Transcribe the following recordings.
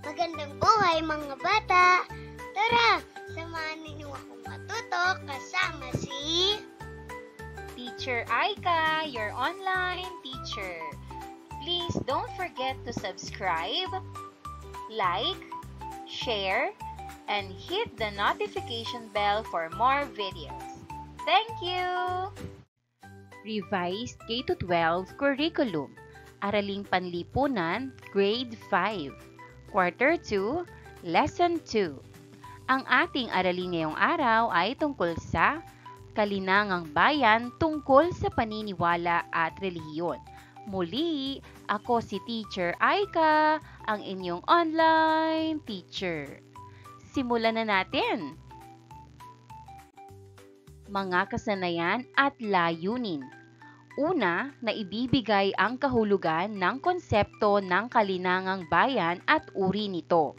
Magandang buhay mga bata! Tara, samahan ninyo akong matuto kasama si Teacher Aika, your online teacher. Please don't forget to subscribe, like, share, and hit the notification bell for more videos. Thank you! Revised K-12 Curriculum, Araling Panlipunan, Grade 5. Quarter 2, Lesson 2. Ang ating aralin ngayong araw ay tungkol sa kalinangang bayan tungkol sa paniniwala at relihiyon. Muli, ako si Teacher Aika, ang inyong online teacher. Simulan na natin! Mga kasanayan at layunin. Una, na ibibigay ang kahulugan ng konsepto ng kalinangang bayan at uri nito.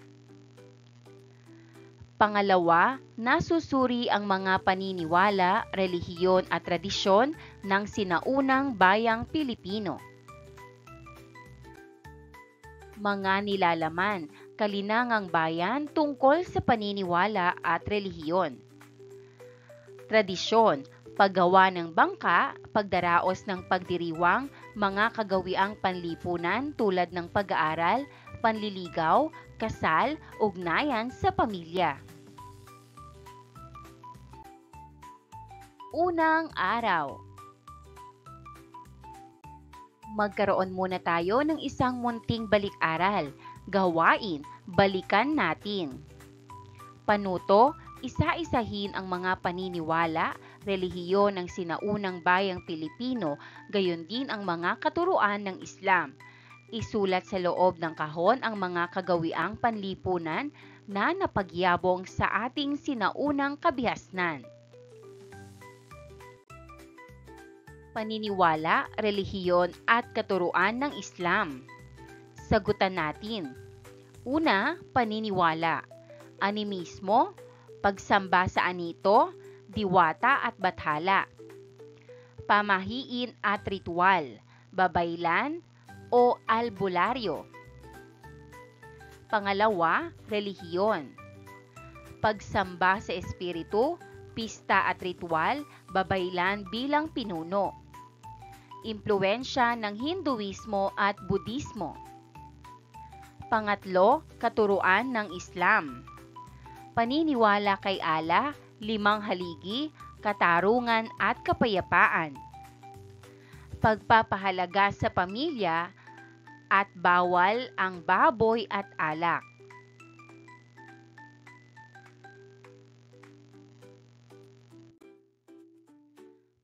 Pangalawa, nasusuri ang mga paniniwala, relihiyon at tradisyon ng sinaunang bayang Pilipino. Mga nilalaman, kalinangang bayan tungkol sa paniniwala at relihiyon. Tradisyon, paggawa ng bangka, pagdaraos ng pagdiriwang, mga kagawiang panlipunan tulad ng pag-aaral, panliligaw, kasal, ugnayan sa pamilya. Unang araw. Magkaroon muna tayo ng isang munting balik-aral. Gawain, balikan natin. Panuto, isa-isahin ang mga paniniwala, relihiyon ng sinaunang bayang Pilipino, gayon din ang mga katuruan ng Islam. Isulat sa loob ng kahon ang mga kagawiang panlipunan na napagyabong sa ating sinaunang kabihasnan. Paniniwala, relihiyon at katuruan ng Islam. Sagutan natin. Una, paniniwala. Animismo, pagsamba sa anito, diwata at bathala. Pamahiin at ritual, babaylan o albularyo. Pangalawa, relihiyon. Pagsamba sa espiritu, pista at ritual, babaylan bilang pinuno. Impluwensya ng Hinduismo at Budismo. Pangatlo, katuruan ng Islam. Paniniwala kay Allah, 5 haligi, katarungan at kapayapaan. Pagpapahalaga sa pamilya at bawal ang baboy at alak.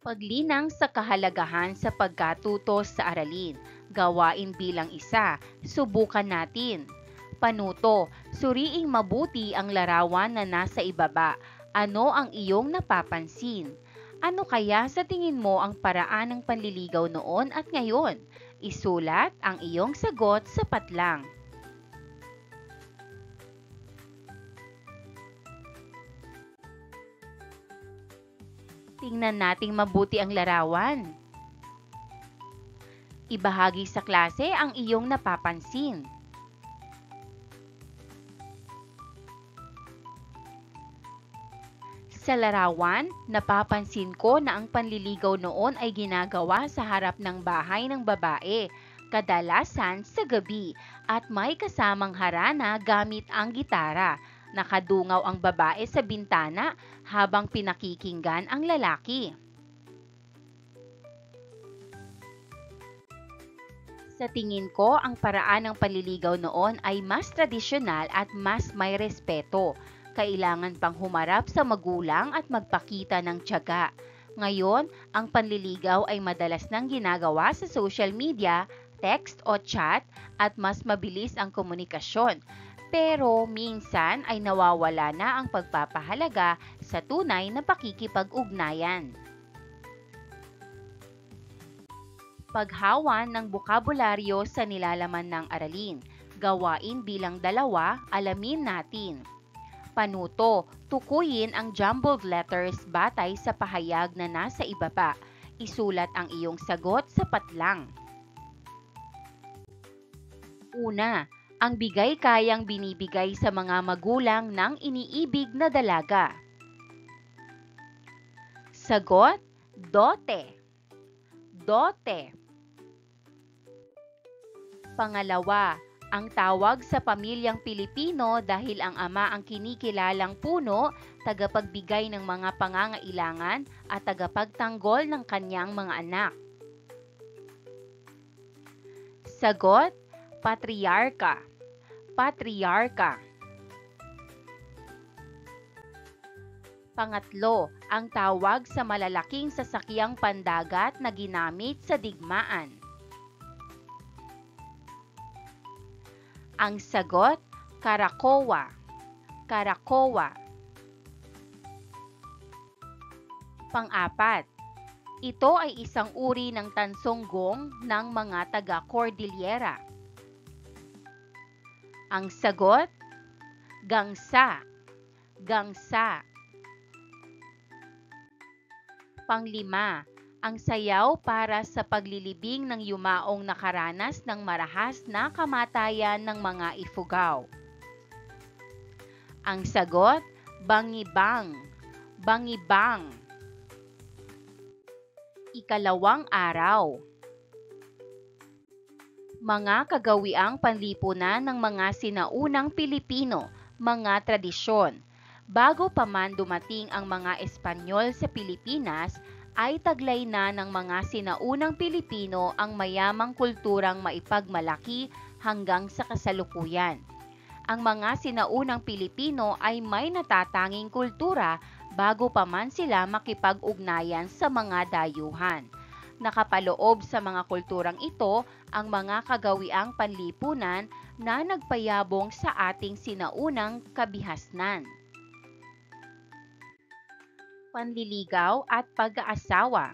Paglinang sa kahalagahan sa pagkatuto sa aralin. Gawain bilang isa, subukan natin. Panuto, suriing mabuti ang larawan na nasa ibaba. Ano ang iyong napapansin? Ano kaya sa tingin mo ang paraan ng panliligaw noon at ngayon? Isulat ang iyong sagot sa patlang. Tingnan nating mabuti ang larawan. Ibahagi sa klase ang iyong napapansin. Sa larawan, napapansin ko na ang panliligaw noon ay ginagawa sa harap ng bahay ng babae, kadalasan sa gabi, at may kasamang harana gamit ang gitara. Nakadungaw ang babae sa bintana habang pinakikinggan ang lalaki. Sa tingin ko, ang paraan ng panliligaw noon ay mas tradisyonal at mas may respeto. Kailangan pang humarap sa magulang at magpakita ng tiyaga. Ngayon, ang panliligaw ay madalas nang ginagawa sa social media, text o chat at mas mabilis ang komunikasyon. Pero minsan ay nawawala na ang pagpapahalaga sa tunay na pakikipag-ugnayan. Paghawan ng bokabularyo sa nilalaman ng aralin. Gawain bilang 2, alamin natin. Panuto, tukuyin ang jumbled letters batay sa pahayag na nasa ibaba. Isulat ang iyong sagot sa patlang. Una, Ang bigay kayang binibigay sa mga magulang ng iniibig na dalaga. Sagot, dote. Dote. Pangalawa, ang tawag sa pamilyang Pilipino dahil ang ama ang kinikilalang puno, tagapagbigay ng mga pangangailangan at tagapagtanggol ng kanyang mga anak. Sagot, patriarka. Patriarka. Pangatlo, ang tawag sa malalaking sasakyang pandagat na ginamit sa digmaan. Ang sagot, Karakowa. Karakowa. Pang-apat, ito ay isang uri ng tansonggong ng mga taga-Cordillera. Ang sagot, Gangsa. Gangsa. Panglima, ang sayaw para sa paglilibing ng yumaong nakaranas ng marahas na kamatayan ng mga Ifugao. Ang sagot, Bangibang. Bangibang. Ikalawang araw. Mga kagawiang panlipunan ng mga sinaunang Pilipino, mga tradisyon. Bago pa man dumating ang mga Espanyol sa Pilipinas, ay taglay na ng mga sinaunang Pilipino ang mayamang kulturang maipagmalaki hanggang sa kasalukuyan. Ang mga sinaunang Pilipino ay may natatanging kultura bago pa man sila makipag-ugnayan sa mga dayuhan. Nakapaloob sa mga kulturang ito ang mga kagawiang panlipunan na nagpayabong sa ating sinaunang kabihasnan. Panliligaw at pag-aasawa.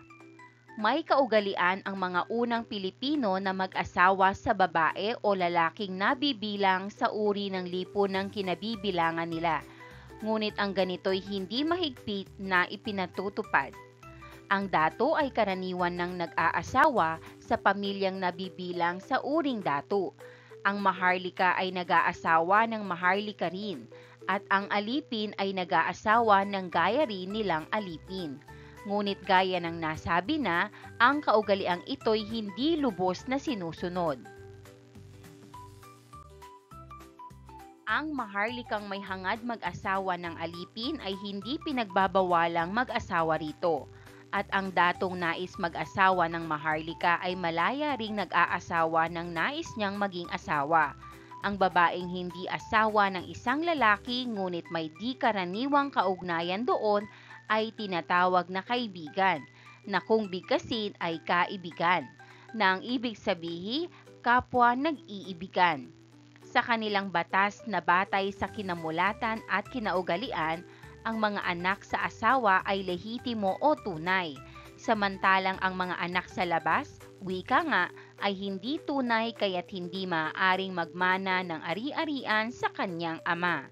May kaugalian ang mga unang Pilipino na mag-asawa sa babae o lalaking nabibilang sa uri ng lipunang kinabibilangan nila. Ngunit ang ganito'y hindi mahigpit na ipinatutupad. Ang dato ay karaniwan ng nag-aasawa sa pamilyang nabibilang sa uring dato. Ang maharlika ay nag-aasawa ng maharlika rin, at ang alipin ay nag-aasawa ng gaya rin nilang alipin. Ngunit gaya ng nasabi na, ang kaugaliang ito'y hindi lubos na sinusunod. Ang maharlikang may hangad mag-asawa ng alipin ay hindi pinagbabawalang mag-asawa rito. At ang datong nais mag-asawa ng maharlika ay malaya ring nag-aasawa ng nais niyang maging asawa. Ang babaeng hindi asawa ng isang lalaki ngunit may di karaniwang kaugnayan doon ay tinatawag na kaibigan, na kung bigkasin ay kaibigan, na ang ibig sabihin kapwa nag-iibigan. Sa kanilang batas na batay sa kinamulatan at kinaugalian, ang mga anak sa asawa ay lehitimo o tunay, samantalang ang mga anak sa labas, wika nga, ay hindi tunay kaya't hindi maaaring magmana ng ari-arian sa kanyang ama.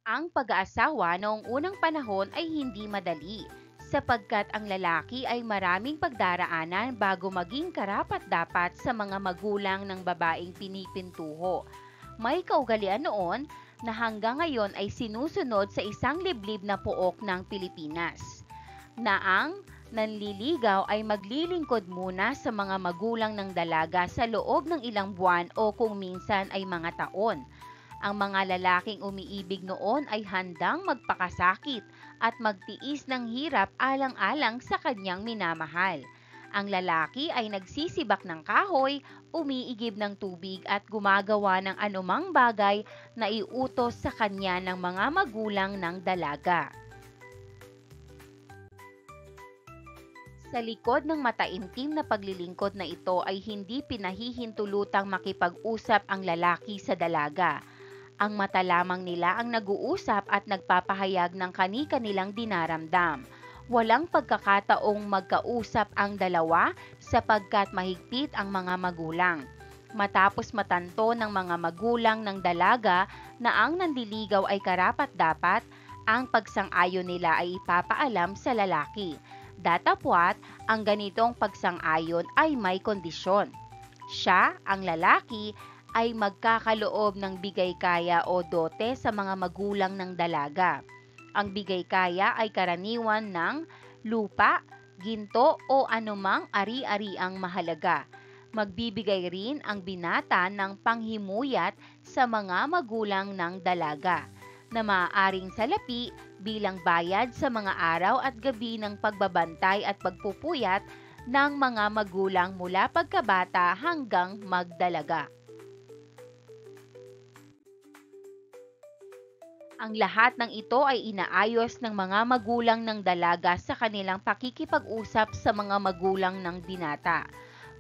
Ang pag-aasawa noong unang panahon ay hindi madali, sapagkat ang lalaki ay maraming pagdaraanan bago maging karapat-dapat sa mga magulang ng babaeng pinipintuho. May kaugalian noon na hanggang ngayon ay sinusunod sa isang liblib na pook ng Pilipinas, na ang nanliligaw ay maglilingkod muna sa mga magulang ng dalaga sa loob ng ilang buwan o kung minsan ay mga taon. Ang mga lalaking umiibig noon ay handang magpakasakit at magtiis ng hirap alang-alang sa kanyang minamahal. Ang lalaki ay nagsisibak ng kahoy, umiigib ng tubig at gumagawa ng anumang bagay na iutos sa kanya ng mga magulang ng dalaga. Sa likod ng mataimtim na paglilingkod na ito ay hindi pinahihintulutang makipag-usap ang lalaki sa dalaga. Ang mata lamang nila ang nag-uusap at nagpapahayag ng kani-kanilang dinaramdam. Walang pagkakataong magkausap ang dalawa sapagkat mahigpit ang mga magulang. Matapos matanto ng mga magulang ng dalaga na ang nandiligaw ay karapat-dapat, ang pagsang-ayon nila ay ipapaalam sa lalaki. Datapwat, ang ganitong pagsang-ayon ay may kondisyon. Siya, ang lalaki, ay magkakaloob ng bigay kaya o dote sa mga magulang ng dalaga. Ang bigay kaya ay karaniwan ng lupa, ginto o anumang ari-ariang mahalaga. Magbibigay rin ang binata ng panghimuyat sa mga magulang ng dalaga na maaaring salapi bilang bayad sa mga araw at gabi ng pagbabantay at pagpupuyat ng mga magulang mula pagkabata hanggang magdalaga. Ang lahat ng ito ay inaayos ng mga magulang ng dalaga sa kanilang pakikipag-usap sa mga magulang ng binata.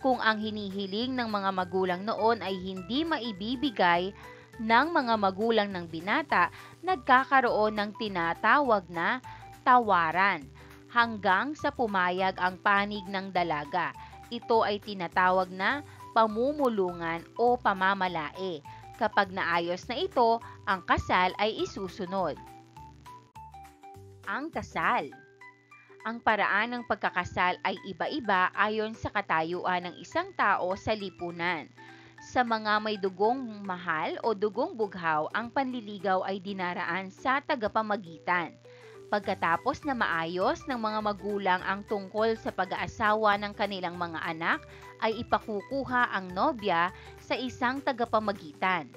Kung ang hinihiling ng mga magulang noon ay hindi maibibigay ng mga magulang ng binata, nagkakaroon ng tinatawag na tawaran hanggang sa pumayag ang panig ng dalaga. Ito ay tinatawag na pamumulungan o pamamalae. Kapag naayos na ito, ang kasal ay isusunod. Ang kasal. Ang paraan ng pagkakasal ay iba-iba ayon sa katayuan ng isang tao sa lipunan. Sa mga may dugong mahal o dugong bughaw, ang panliligaw ay dinaraan sa tagapamagitan. Pagkatapos na maayos ng mga magulang ang tungkol sa pag-aasawa ng kanilang mga anak, ay ipakukuha ang nobya sa isang tagapamagitan.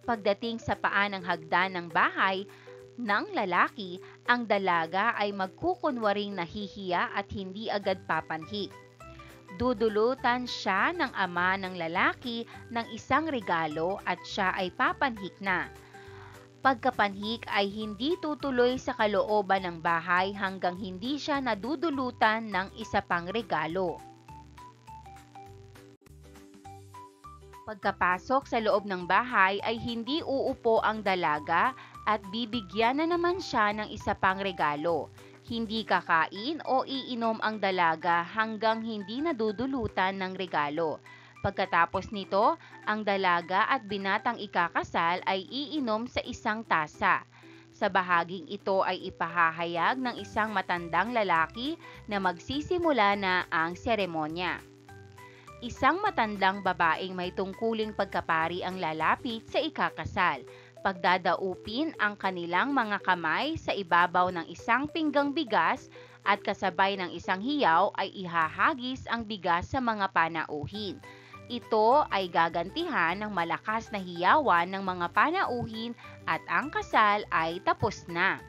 Pagdating sa paan ng hagdan ng bahay ng lalaki, ang dalaga ay magkukunwaring nahihiya at hindi agad papanhik. Dudulutan siya ng ama ng lalaki ng isang regalo at siya ay papanhik na. Pagkapanhik ay hindi tutuloy sa kalooban ng bahay hanggang hindi siya nadudulutan ng isa pang regalo. Pagkapasok sa loob ng bahay ay hindi uupo ang dalaga at bibigyan na naman siya ng isa pang regalo. Hindi kakain o iinom ang dalaga hanggang hindi nadudulutan ng regalo. Pagkatapos nito, ang dalaga at binatang ikakasal ay iinom sa isang tasa. Sa bahaging ito ay ipahahayag ng isang matandang lalaki na magsisimula na ang seremonya. Isang matandang babaeng may tungkuling pagkapari ang lalapit sa ikakasal. Pagdadaupin ang kanilang mga kamay sa ibabaw ng isang pinggang bigas at kasabay ng isang hiyaw ay ihahagis ang bigas sa mga panauhin. Ito ay gagantihan ng malakas na hiyawan ng mga panauhin at ang kasal ay tapos na.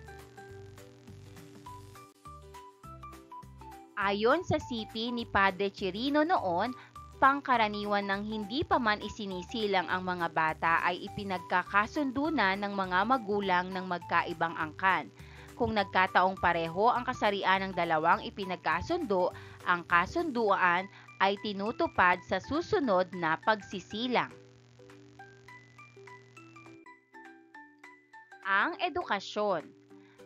Ayon sa sipi ni Padre Chirino noon, pangkaraniwan ng hindi pa man isinisilang ang mga bata ay ipinagkakasundo na ng mga magulang ng magkaibang angkan. Kung nagkataong pareho ang kasarian ng dalawang ipinagkasundo, ang kasunduan ay tinutupad sa susunod na pagsisilang. Ang edukasyon.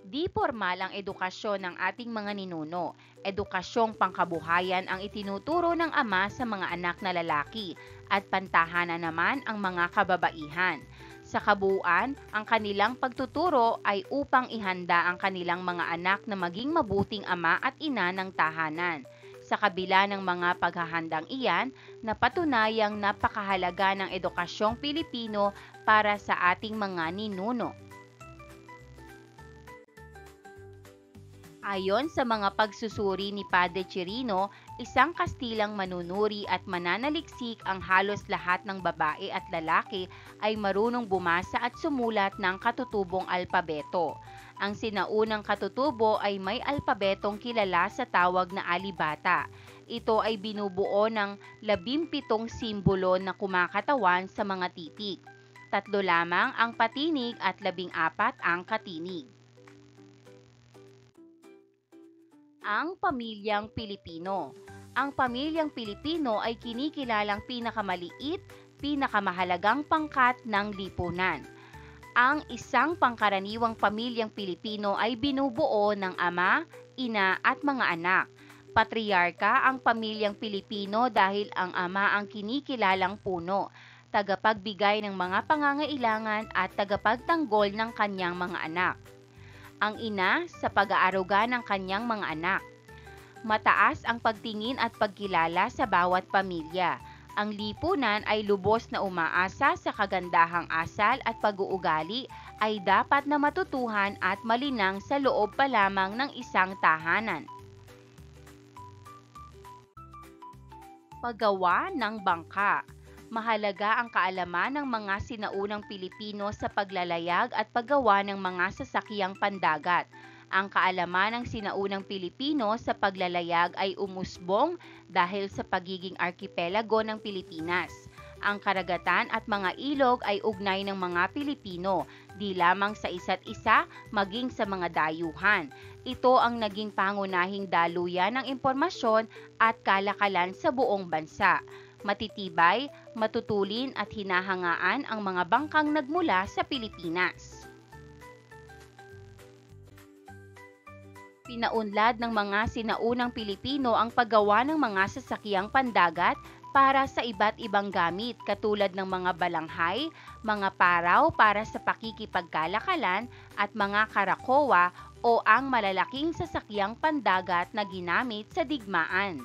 Di formal ang edukasyon ng ating mga ninuno. Edukasyong pangkabuhayan ang itinuturo ng ama sa mga anak na lalaki at pantahanan naman ang mga kababaihan. Sa kabuuan, ang kanilang pagtuturo ay upang ihanda ang kanilang mga anak na maging mabuting ama at ina ng tahanan. Sa kabila ng mga paghahandang iyan, napatunayang napakahalaga ng edukasyong Pilipino para sa ating mga ninuno. Ayon sa mga pagsusuri ni Padre Chirino, isang Kastilang manunuri at mananaliksik ang halos lahat ng babae at lalaki ay marunong bumasa at sumulat ng katutubong alpabeto. Ang sinaunang katutubo ay may alpabetong kilala sa tawag na alibata. Ito ay binubuo ng 17 simbolo na kumakatawan sa mga titik. 3 lamang ang patinig at 14 ang katinig. Ang pamilyang Pilipino. Ang pamilyang Pilipino ay kinikilalang pinakamaliit, pinakamahalagang pangkat ng lipunan. Ang isang pangkaraniwang pamilyang Pilipino ay binubuo ng ama, ina at mga anak. Patriarka ang pamilyang Pilipino dahil ang ama ang kinikilalang puno, tagapagbigay ng mga pangangailangan at tagapagtanggol ng kanyang mga anak. Ang ina sa pag-aaruga ng kanyang mga anak. Mataas ang pagtingin at pagkilala sa bawat pamilya. Ang lipunan ay lubos na umaasa sa kagandahang asal at pag-uugali ay dapat na matutuhan at malinang sa loob pa lamang ng isang tahanan. Paggawa ng bangka. Mahalaga ang kaalaman ng mga sinaunang Pilipino sa paglalayag at paggawa ng mga sasakyang pandagat. Ang kaalaman ng sinaunang Pilipino sa paglalayag ay umusbong dahil sa pagiging arkipelago ng Pilipinas. Ang karagatan at mga ilog ay ugnay ng mga Pilipino, di lamang sa isa't isa, maging sa mga dayuhan. Ito ang naging pangunahing daluyan ng impormasyon at kalakalan sa buong bansa. Matitibay, matutulin at hinahangaan ang mga bangkang nagmula sa Pilipinas. Pinaunlad ng mga sinaunang Pilipino ang paggawa ng mga sasakyang pandagat para sa iba't ibang gamit katulad ng mga balanghay, mga paraw para sa pakikipagkalakalan at mga karakowa o ang malalaking sasakyang pandagat na ginamit sa digmaan.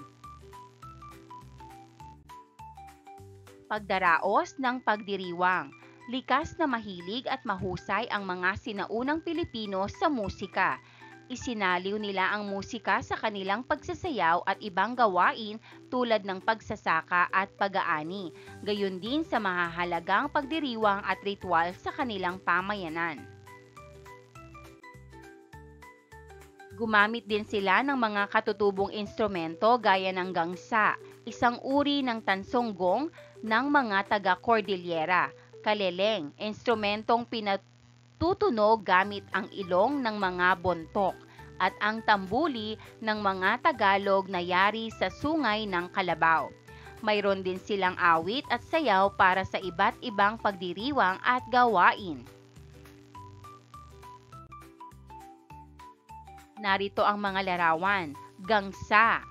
Pagdaraos ng pagdiriwang. Likas na mahilig at mahusay ang mga sinaunang Pilipino sa musika. Isinaliw nila ang musika sa kanilang pagsasayaw at ibang gawain tulad ng pagsasaka at pag-aani, gayon din sa mahahalagang pagdiriwang at ritual sa kanilang pamayanan. Gumamit din sila ng mga katutubong instrumento gaya ng gangsa, isang uri ng tansonggong ng mga taga-Cordillera, kaleleng, instrumentong pinatutunog gamit ang ilong ng mga bontok, at ang tambuli ng mga Tagalog na yari sa sungay ng Kalabaw. Mayroon din silang awit at sayaw para sa iba't ibang pagdiriwang at gawain. Narito ang mga larawan: gangsa,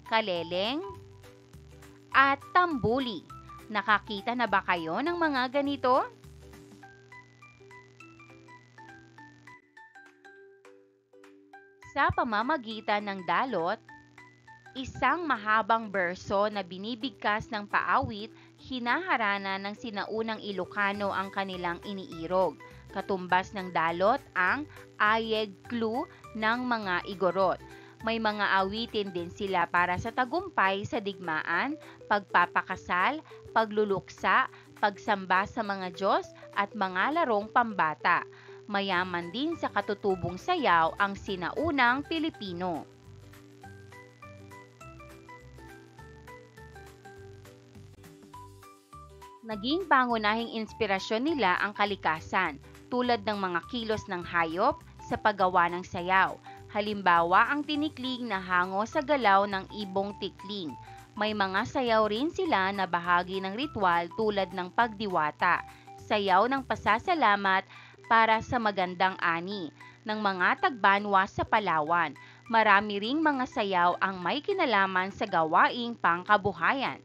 kaleleng, at tambuli. Nakakita na ba kayo ng mga ganito? Sa pamamagitan ng dalot, isang mahabang berso na binibigkas ng paawit, hinaharana ng sinaunang Ilocano ang kanilang iniirog. Katumbas ng dalot ang ayeg-clue ng mga Igorot. May mga awitin din sila para sa tagumpay sa digmaan, pagpapakasal, pagluluksa, pagsamba sa mga Diyos at mga larong pambata. Mayaman din sa katutubong sayaw ang sinaunang Pilipino. Naging pangunahing inspirasyon nila ang kalikasan, tulad ng mga kilos ng hayop sa paggawa ng sayaw. Halimbawa, ang tinikling na hango sa galaw ng ibong tikling. May mga sayaw rin sila na bahagi ng ritual tulad ng pagdiwata, sayaw ng pasasalamat para sa magandang ani, ng mga tagbanwa sa Palawan. Marami ring mga sayaw ang may kinalaman sa gawaing pangkabuhayan.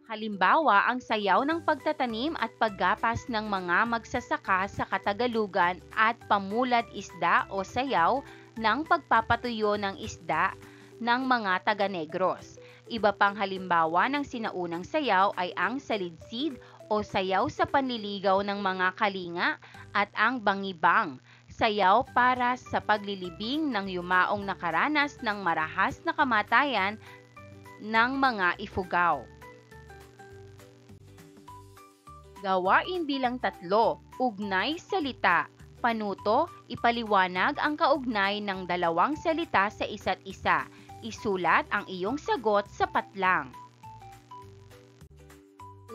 Halimbawa, ang sayaw ng pagtatanim at paggapas ng mga magsasaka sa Katagalugan at pamulad isda o sayaw ng pagpapatuyo ng isda ng mga taga-Negros. Iba pang halimbawa ng sinaunang sayaw ay ang salidsid o sayaw sa panliligaw ng mga kalinga at ang bangibang, sayaw para sa paglilibing ng yumaong nakaranas ng marahas na kamatayan ng mga Ifugao. Gawain bilang 3, ugnay salita. Panuto, ipaliwanag ang kaugnay ng dalawang salita sa isa't isa. Isulat ang iyong sagot sa patlang.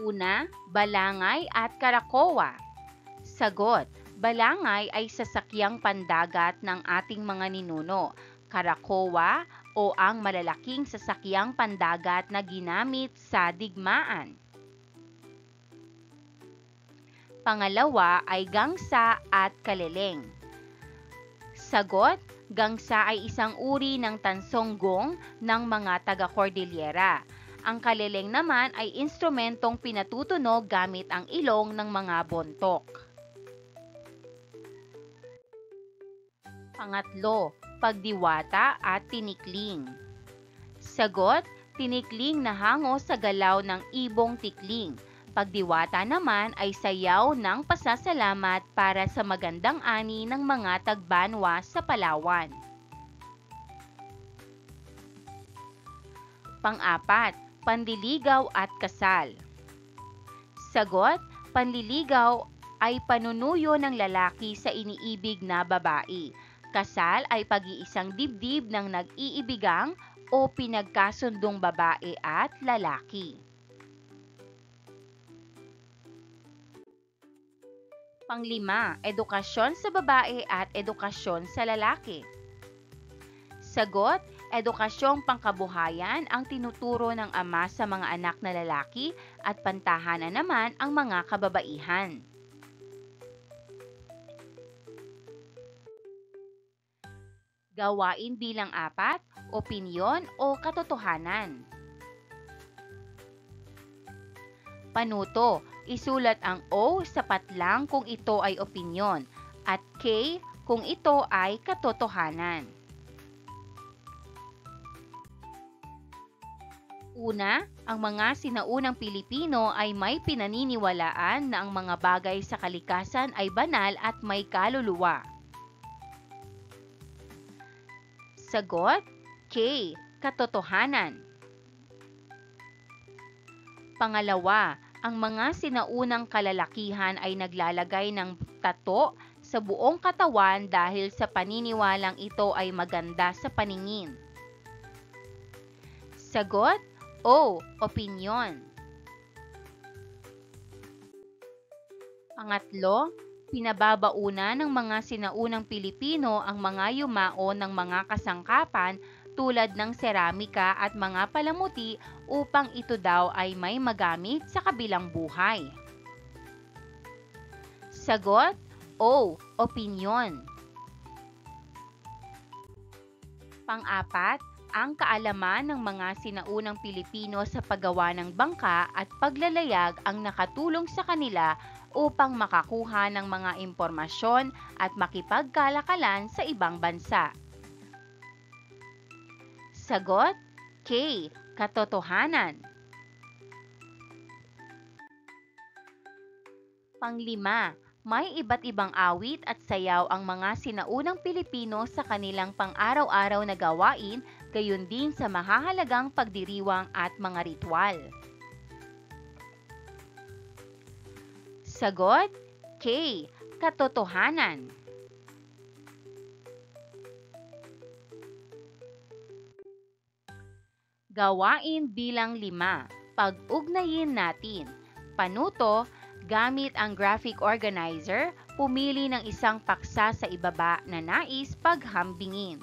Una, balangay at karakowa. Sagot, balangay ay sasakyang pandagat ng ating mga ninuno. Karakowa o ang malalaking sasakyang pandagat na ginamit sa digmaan. Pangalawa ay gangsa at kaleleng. Sagot, gangsa ay isang uri ng tansonggong ng mga taga-Cordillera. Ang kaleleng naman ay instrumentong pinatutunog gamit ang ilong ng mga bontok. Pangatlo, pagdiwata at tinikling. Sagot, Tinikling na hango sa galaw ng ibong tikling. Pagdiwata naman ay sayaw ng pasasalamat para sa magandang ani ng mga tagbanwa sa Palawan. Pang-apat, panliligaw at kasal. Sagot, panliligaw ay panunuyo ng lalaki sa iniibig na babae. Kasal ay pag-iisang dibdib ng nag-iibigang o pinagkasundong babae at lalaki. Panglima, edukasyon sa babae at edukasyon sa lalaki. Sagot, edukasyong pangkabuhayan ang tinuturo ng ama sa mga anak na lalaki at pantahanan naman ang mga kababaihan. Gawain bilang 4, opinyon o katotohanan. Panuto, isulat ang O sapat lang kung ito ay opinyon at K kung ito ay katotohanan. Una, ang mga sinaunang Pilipino ay may pinaniniwalaan na ang mga bagay sa kalikasan ay banal at may kaluluwa. Sagot, K. Katotohanan. Pangalawa, ang mga sinaunang kalalakihan ay naglalagay ng tato sa buong katawan dahil sa paniniwalang ito ay maganda sa paningin. Sagot, O. Opinyon. Pangatlo, pinababauna ng mga sinaunang Pilipino ang mga yumao ng mga kasangkapan tulad ng seramika at mga palamuti upang ito daw ay may magamit sa kabilang buhay. Sagot, O. Opinyon. Pang-apat, ang kaalaman ng mga sinaunang Pilipino sa paggawa ng bangka at paglalayag ang nakatulong sa kanila upang makakuha ng mga impormasyon at makipagkalakalan sa ibang bansa. Sagot, K. Katotohanan. Panglima, may iba't ibang awit at sayaw ang mga sinaunang Pilipino sa kanilang pang-araw-araw na gawain, gayon din sa mahahalagang pagdiriwang at mga ritual. Sagot, K. Katotohanan. Gawain bilang 5. Pag-ugnayin natin. Panuto, gamit ang graphic organizer, pumili ng isang paksa sa ibaba na nais paghambingin.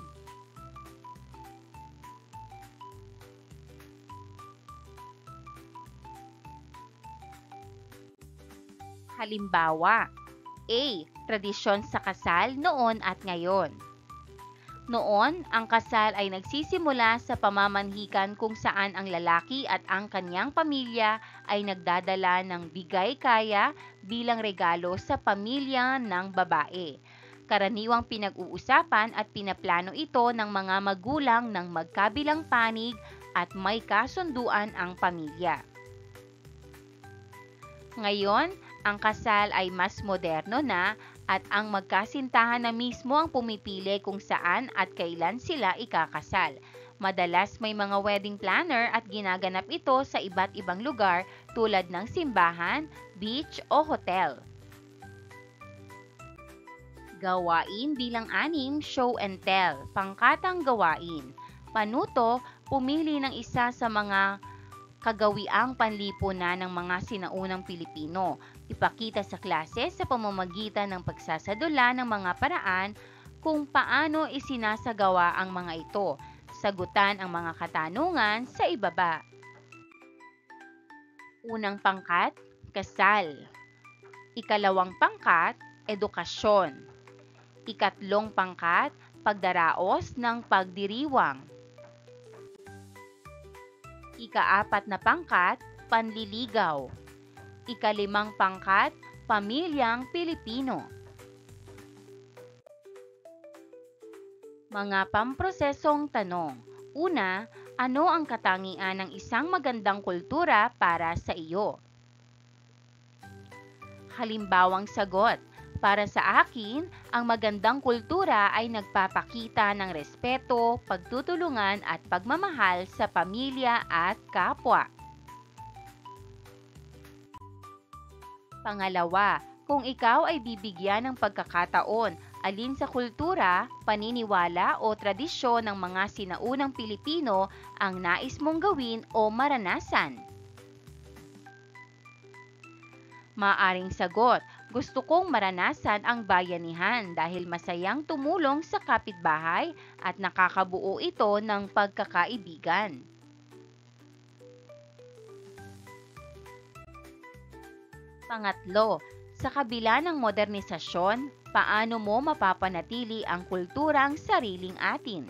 Halimbawa, A. Tradisyon sa kasal noon at ngayon. Noon, ang kasal ay nagsisimula sa pamamanhikan kung saan ang lalaki at ang kanyang pamilya ay nagdadala ng bigay-kaya bilang regalo sa pamilya ng babae. Karaniwang pinag-uusapan at pinaplano ito ng mga magulang ng magkabilang panig at may kasunduan ang pamilya. Ngayon, ang kasal ay mas moderno na at ang magkasintahan na mismo ang pumipili kung saan at kailan sila ikakasal. Madalas may mga wedding planner at ginaganap ito sa iba't ibang lugar tulad ng simbahan, beach o hotel. Gawain bilang 6, show and tell, pangkatang gawain. Panuto, pumili ng isa sa mga kagawiang panlipunan ng mga sinaunang Pilipino. Ipakita sa klase sa pamamagitan ng pagsasadula ng mga paraan kung paano isinasagawa ang mga ito. Sagutan ang mga katanungan sa ibaba. Unang pangkat, kasal. Ikalawang pangkat, edukasyon. Ikatlong pangkat, pagdaraos ng pagdiriwang. Ika-4 na pangkat, panliligaw. Ika-5 pangkat, pamilyang Pilipino. Mga pamprosesong tanong. Una, Ano ang katangian ng isang magandang kultura para sa iyo? Halimbawang sagot, para sa akin, ang magandang kultura ay nagpapakita ng respeto, pagtutulungan at pagmamahal sa pamilya at kapwa. Pangalawa, kung ikaw ay bibigyan ng pagkakataon, alin sa kultura, paniniwala o tradisyon ng mga sinaunang Pilipino ang nais mong gawin o maranasan? Maaring sagot, gusto kong maranasan ang bayanihan dahil masayang tumulong sa kapitbahay at nakakabuo ito ng pagkakaibigan. Pangatlo, sa kabila ng modernisasyon, paano mo mapapanatili ang kulturang sariling atin?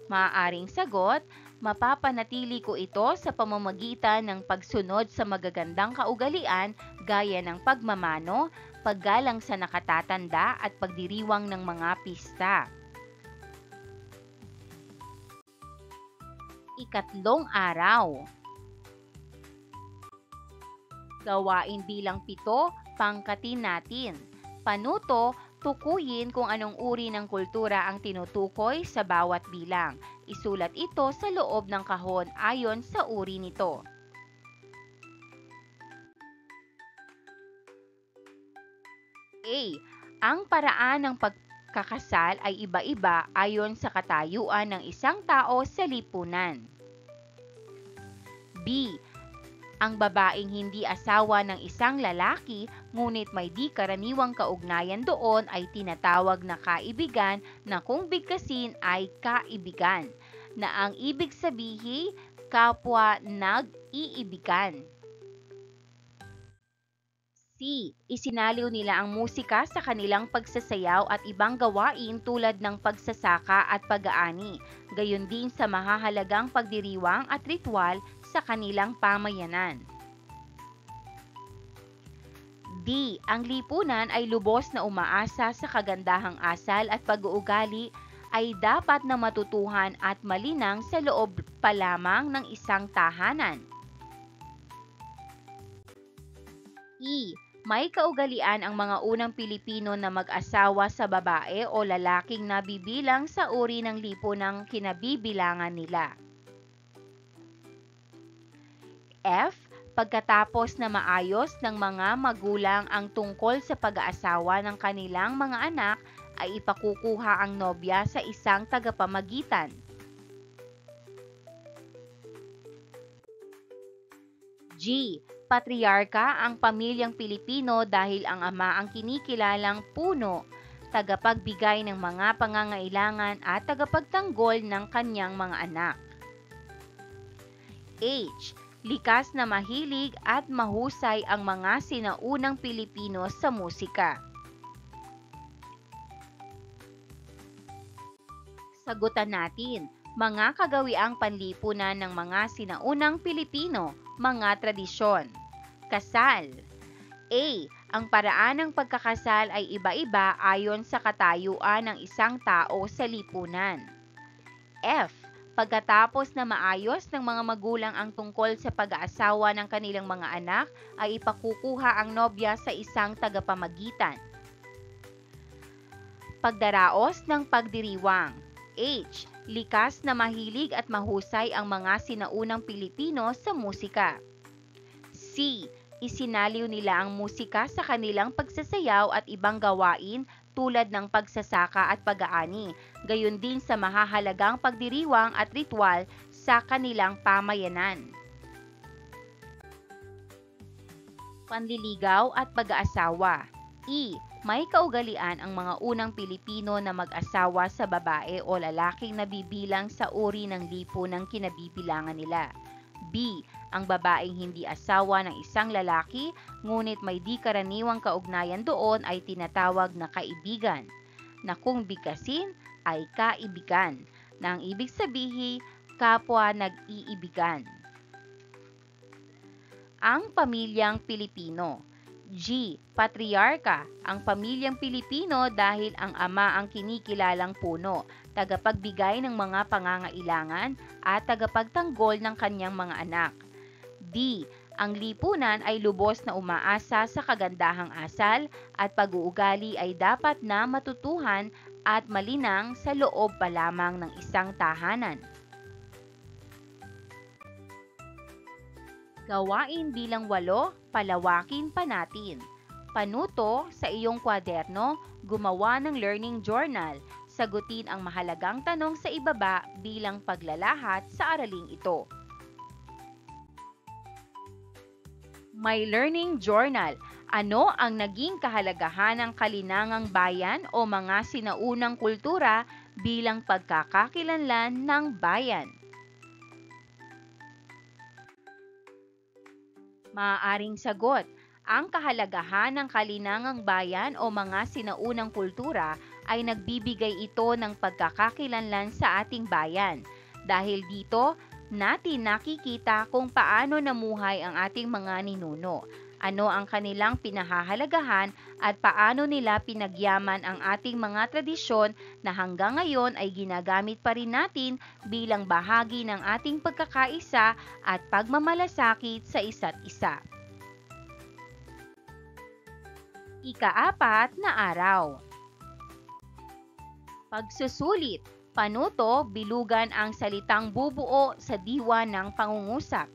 Maaaring sagot, mapapanatili ko ito sa pamamagitan ng pagsunod sa magagandang kaugalian gaya ng pagmamano, paggalang sa nakatatanda at pagdiriwang ng mga pista. Ikatlong araw. Gawain bilang 7, pangkatin natin. Panuto, tukuyin kung anong uri ng kultura ang tinutukoy sa bawat bilang. Isulat ito sa loob ng kahon ayon sa uri nito. A. Ang paraan ng pagkakasal ay iba-iba ayon sa katayuan ng isang tao sa lipunan. B. Ang babaeng hindi asawa ng isang lalaki ngunit may di karaniwang kaugnayan doon ay tinatawag na kaibigan na kung bigkasin ay kaibigan, na ang ibig sabihin kapwa nag-iibigan. C. Isinaliw nila ang musika sa kanilang pagsasayaw at ibang gawain tulad ng pagsasaka at pag-aani, gayon din sa mahahalagang pagdiriwang at ritual sa kanilang pamayanan. D. Ang lipunan ay lubos na umaasa sa kagandahang asal at pag-uugali ay dapat na matutuhan at malinang sa loob pa lamang ng isang tahanan. E. May kaugalian ang mga unang Pilipino na mag-asawa sa babae o lalaking nabibilang sa uri ng lipunang kinabibilangan nila. F. Pagkatapos na maayos ng mga magulang ang tungkol sa pag-aasawa ng kanilang mga anak, ay ipakukuha ang nobya sa isang tagapamagitan. G. Patriarka ang pamilyang Pilipino dahil ang ama ang kinikilalang puno, tagapagbigay ng mga pangangailangan at tagapagtanggol ng kanyang mga anak. H. Likas na mahilig at mahusay ang mga sinaunang Pilipino sa musika. Sagutan natin, mga kagawiang panlipunan ng mga sinaunang Pilipino, mga tradisyon. Kasal. A. Ang paraan ng pagkakasal ay iba-iba ayon sa katayuan ng isang tao sa lipunan. F. Pagkatapos na maayos ng mga magulang ang tungkol sa pag-aasawa ng kanilang mga anak, ay ipakukuha ang nobya sa isang tagapamagitan. Pagdaraos ng pagdiriwang. H. Likas na mahilig at mahusay ang mga sinaunang Pilipino sa musika. C. Isinaliw nila ang musika sa kanilang pagsasayaw at ibang gawain tulad ng pagsasaka at pag-aani, gayon din sa mahahalagang pagdiriwang at ritual sa kanilang pamayanan. Panliligaw at pag-aasawa. E. May kaugalian ang mga unang Pilipino na mag-asawa sa babae o lalaking nabibilang sa uri ng lipunang kinabibilangan nila. B. Ang babaeng hindi asawa ng isang lalaki, ngunit may di karaniwang kaugnayan doon ay tinatawag na kaibigan, na kung bigkasin ay kaibigan, na ang ibig sabihin kapwa nag-iibigan. Ang pamilyang Pilipino. G. Patriarka, ang pamilyang Pilipino dahil ang ama ang kinikilalang puno, tagapagbigay ng mga pangangailangan at tagapagtanggol ng kanyang mga anak. D. Ang lipunan ay lubos na umaasa sa kagandahang asal at pag-uugali ay dapat na matutuhan at malinang sa loob pa lamang ng isang tahanan. Gawain bilang 8, palawakin pa natin. Panuto sa iyong kwaderno, gumawa ng learning journal. Sagutin ang mahalagang tanong sa ibaba bilang paglalahat sa araling ito. My learning journal. Ano ang naging kahalagahan ng kalinangang bayan o mga sinaunang kultura bilang pagkakakilanlan ng bayan? Maaaring sagot, ang kahalagahan ng kalinangang bayan o mga sinaunang kultura ay nagbibigay ito ng pagkakakilanlan sa ating bayan. Dahil dito, natin nakikita kung paano namuhay ang ating mga ninuno, ano ang kanilang pinahahalagahan at paano nila pinagyaman ang ating mga tradisyon na hanggang ngayon ay ginagamit pa rin natin bilang bahagi ng ating pagkakaisa at pagmamalasakit sa isa't isa. Ika-4 na araw. Pagsusulit. Panuto, bilugan ang salitang bubuo sa diwa ng pangungusap.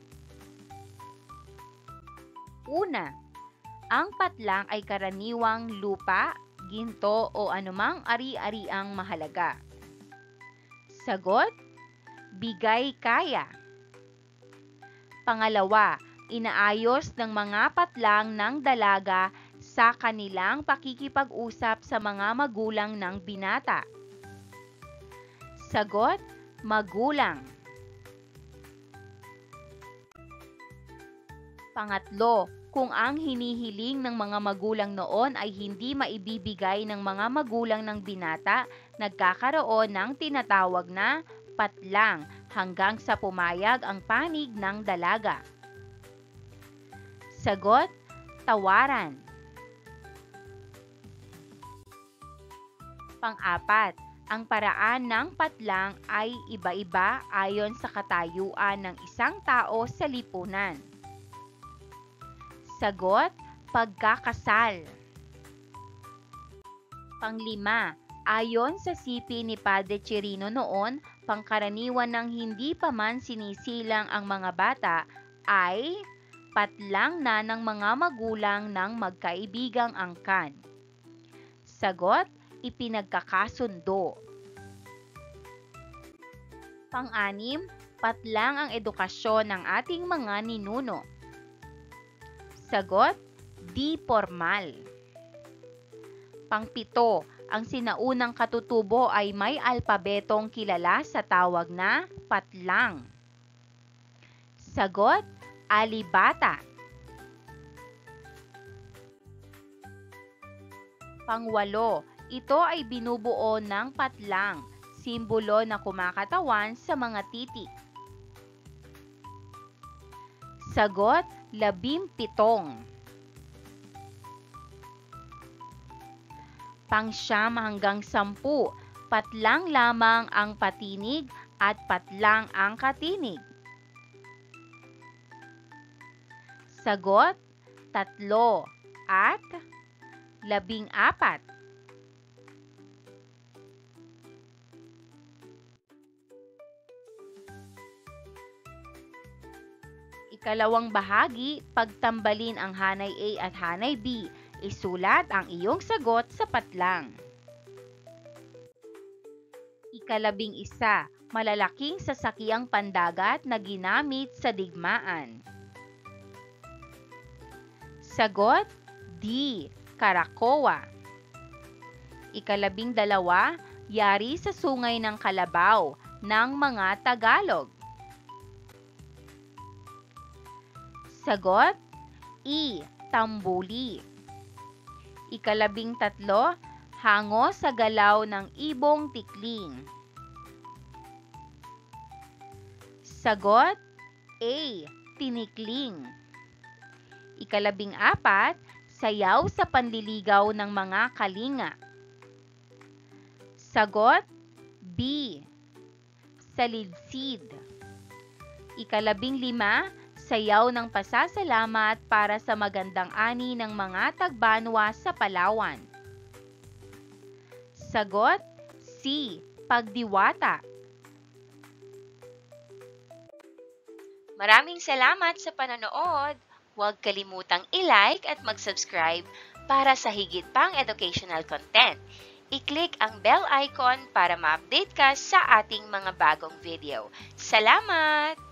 Una, ang patlang ay karaniwang lupa, ginto o anumang ari-ariang mahalaga. Sagot, bigay kaya. Pangalawa, inaayos ng mga patlang ng dalaga sa kanilang pakikipag-usap sa mga magulang ng binata. Sagot, magulang. Pangatlo, kung ang hinihiling ng mga magulang noon ay hindi maibibigay ng mga magulang ng binata, nagkakaroon ng tinatawag na patlang hanggang sa pumayag ang panig ng dalaga. Sagot, tawaran. Pang-apat, ang paraan ng patlang ay iba-iba ayon sa katayuan ng isang tao sa lipunan. Sagot, pagkakasal. Pang-5, ayon sa sipi ni Padre Chirino noon, pangkaraniwan ng hindi pa man sinisilang ang mga bata ay patlang na ng mga magulang ng magkaibigang angkan. Sagot, ipinagkakasundo. Pang-6, patlang ang edukasyon ng ating mga ninuno. Sagot, di formal. Pang-7, ang sinaunang katutubo ay may alpabetong kilala sa tawag na patlang. Sagot, alibata. Pang-8, ito ay binubuo ng patlang, simbolo na kumakatawan sa mga titik. Sagot, 17. Pang-9 hanggang 10, patlang lamang ang patinig at patlang ang katinig. Sagot, 3 at 14. Ikalawang bahagi, pagtambalin ang hanay A at hanay B. Isulat ang iyong sagot sa patlang. Ika-11, malalaking sasakyang pandagat na ginamit sa digmaan. Sagot, D. Karakoa. Ika-12, yari sa sungay ng Kalabaw ng mga Tagalog. Sagot, E. Tambuli. Ika-13, hango sa galaw ng ibong tikling. Sagot, A. Tinikling. Ika-14, Sayaw sa panliligaw ng mga kalinga. Sagot B. Salidsid. Ika-15, sayaw ng pasasalamat para sa magandang ani ng mga tagbanwa sa Palawan. Sagot C. Pagdiwata. Maraming salamat sa panonood. Huwag kalimutang i-like at mag-subscribe para sa higit pang educational content. I-click ang bell icon para ma-update ka sa ating mga bagong video. Salamat!